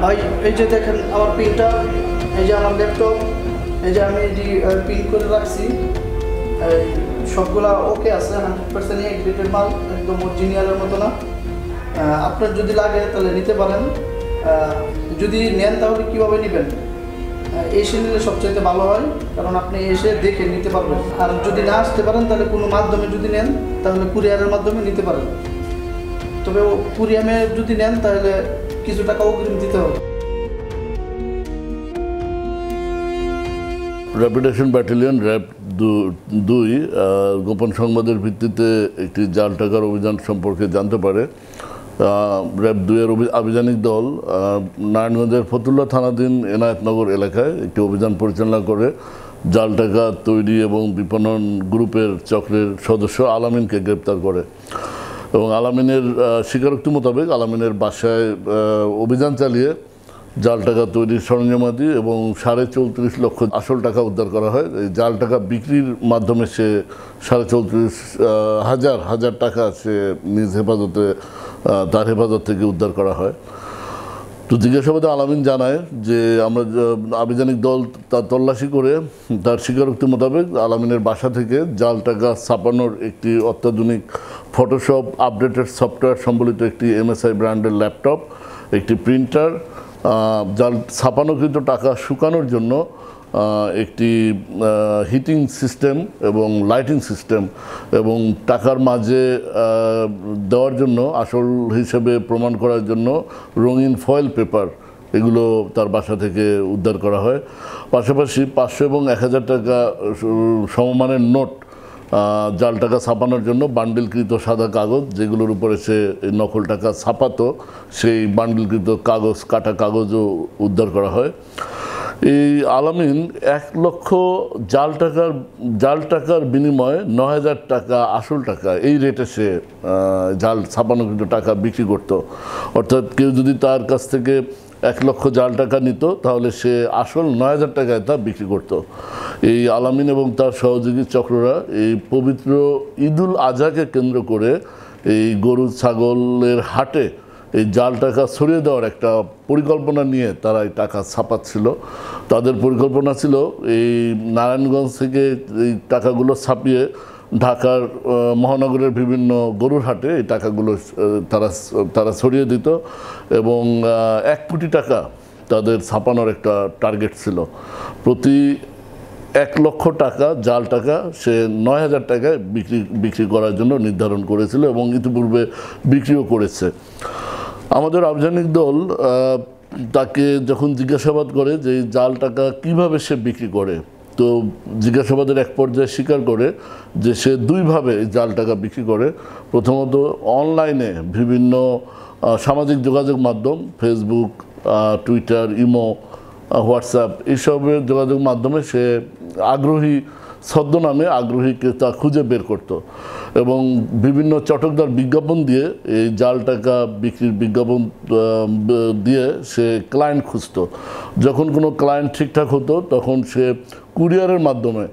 ভাই এই যে দেখেন আমার প্রিন্টার, এই যে আমার ল্যাপটপ, এই যে আমি এটি প্রিন্ট করে রাখছি, সবগুলা ওকে আছে, 100% এগ্রেডেড মাল, একদম অরিজিনালের মতো না। আপনার যদি লাগে তাহলে নিতে পারেন। যদি নেন তাহলে কীভাবে নেবেন, এসে নিলে সবচাইতে ভালো হয়, কারণ আপনি এসে দেখে নিতে পারবেন। আর যদি না আসতে পারেন তাহলে কোনো মাধ্যমে যদি নেন তাহলে কুরিয়ারের মাধ্যমে নিতে পারেন। তবে কুরিয়ারে যদি নেন তাহলে কিছু টাকা অগ্রিম দিতে হবে। র্যাপিড অ্যাকশন ব্যাটালিয়ন র্যাব 2 গোপন সংবাদের ভিত্তিতে একটি জাল টাকার অভিযান সম্পর্কে জানতে পারে। র্যাব 2 এর আভিযানিক দল নারায়ণগঞ্জের ফতুল্লা থানাধীন এনায়েতনগর এলাকায় একটি অভিযান পরিচালনা করে জাল টাকা তৈরি এবং বিপণন গ্রুপের চক্রের সদস্য আলামিনকে গ্রেপ্তার করে এবং আলামিনের স্বীকারোক্তি মোতাবেক আলামিনের বাসায় অভিযান চালিয়ে জাল টাকা তৈরির সরঞ্জামাদি এবং 34.5 লক্ষ আসল টাকা উদ্ধার করা হয়। এই জাল টাকা বিক্রির মাধ্যমে সে 34,500 টাকা সে নিজ হেফাজতে তার হেফাজত থেকে উদ্ধার করা হয়। তো জিজ্ঞাসাবাদে আলামিন জানায় যে আমরা আভিযানিক দল তার তল্লাশি করে তার স্বীকারোক্তি মোতাবেক আলামিনের বাসা থেকে জাল টাকা ছাপানোর একটি অত্যাধুনিক ফটোশপ আপডেটেড সফটওয়্যার সম্বলিত একটি MSI ব্র্যান্ডের ল্যাপটপ, একটি প্রিন্টার, জাল ছাপানোকৃত টাকা শুকানোর জন্য একটি হিটিং সিস্টেম এবং লাইটিং সিস্টেম এবং টাকার মাঝে দেওয়ার জন্য আসল হিসেবে প্রমাণ করার জন্য রঙিন ফয়েল পেপার, এগুলো তার বাসা থেকে উদ্ধার করা হয়। পাশাপাশি 500 এবং 1000 টাকা সমমানের নোট জাল টাকা ছাপানোর জন্য বান্ডিলকৃত সাদা কাগজ, যেগুলোর উপরে সে নকল টাকা ছাপাতো, সেই বান্ডিলকৃত কাগজ, কাটা কাগজও উদ্ধার করা হয়। এই আলামিন 1 লক্ষ জাল টাকার বিনিময়ে 9,000 টাকা আসল টাকা, এই রেটে সে জাল ছাপানোকৃত টাকা বিক্রি করত। অর্থাৎ কেউ যদি তার কাছ থেকে 1 লক্ষ জাল টাকা নিত তাহলে সে আসল 9,000 টাকায় তা বিক্রি করত। এই আলামিন এবং তার সহযোগী চক্ররা এই পবিত্র ঈদুল আজহাকে কেন্দ্র করে এই গরু ছাগলের হাটে এই জাল টাকা ছড়িয়ে দেওয়ার একটা পরিকল্পনা নিয়ে তারা এই টাকা ছাপাচ্ছিল। তাদের পরিকল্পনা ছিল এই নারায়ণগঞ্জ থেকে এই টাকাগুলো ছাপিয়ে ঢাকার মহানগরের বিভিন্ন গরুর হাটে এই টাকাগুলো তারা ছড়িয়ে দিত এবং 1 কোটি টাকা তাদের ছাপানোর একটা টার্গেট ছিল। প্রতি 1 লক্ষ টাকা জাল টাকা সে 9,000 টাকায় বিক্রি করার জন্য নির্ধারণ করেছিল এবং ইতিপূর্বে বিক্রিও করেছে। আমাদের আভিযানিক দল তাকে যখন জিজ্ঞাসাবাদ করে যে জাল টাকা কিভাবে সে বিক্রি করে, তো জিজ্ঞাসাবাদের এক পর্যায়ে স্বীকার করে যে সে 2 ভাবে জাল টাকা বিক্রি করে। প্রথমত অনলাইনে বিভিন্ন সামাজিক যোগাযোগ মাধ্যম, ফেসবুক, টুইটার, ইমো, হোয়াটসঅ্যাপ, এইসবের যোগাযোগ মাধ্যমে সে আগ্রহী ছদ্মনামে আগ্রহী ক্রেতা খুঁজে বের করত এবং বিভিন্ন চটকদার বিজ্ঞাপন দিয়ে এই জাল টাকা বিক্রির বিজ্ঞাপন দিয়ে সে ক্লায়েন্ট খুঁজত। যখন কোনো ক্লায়েন্ট ঠিকঠাক হতো তখন সে কুরিয়ারের মাধ্যমে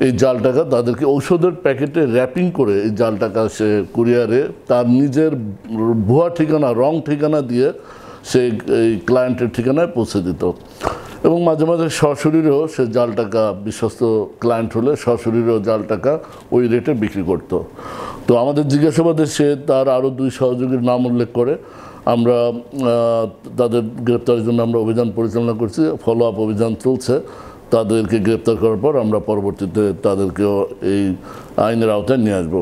এই জাল টাকা তাদেরকে ঔষধের প্যাকেটে র্যাপিং করে এই জাল টাকা সে কুরিয়ারে তার নিজের ভুয়া ঠিকানা, রং ঠিকানা দিয়ে সে এই ক্লায়েন্টের ঠিকানায় পৌঁছে দিত এবং মাঝে মাঝে সরাসরিও সে জাল টাকা, বিশ্বস্ত ক্লায়েন্ট হলে সরাসরিও জাল টাকা ওই রেটে বিক্রি করত। তো আমাদের জিজ্ঞাসাবাদে সে তার আরও 2 সহযোগীর নাম উল্লেখ করে। আমরা তাদের গ্রেপ্তারের জন্য আমরা অভিযান পরিচালনা করছি, ফলো আপ অভিযান চলছে। তাদেরকে গ্রেপ্তার করার পর আমরা পরবর্তীতে তাদেরকেও এই আইনের আওতায় নিয়ে আসবো।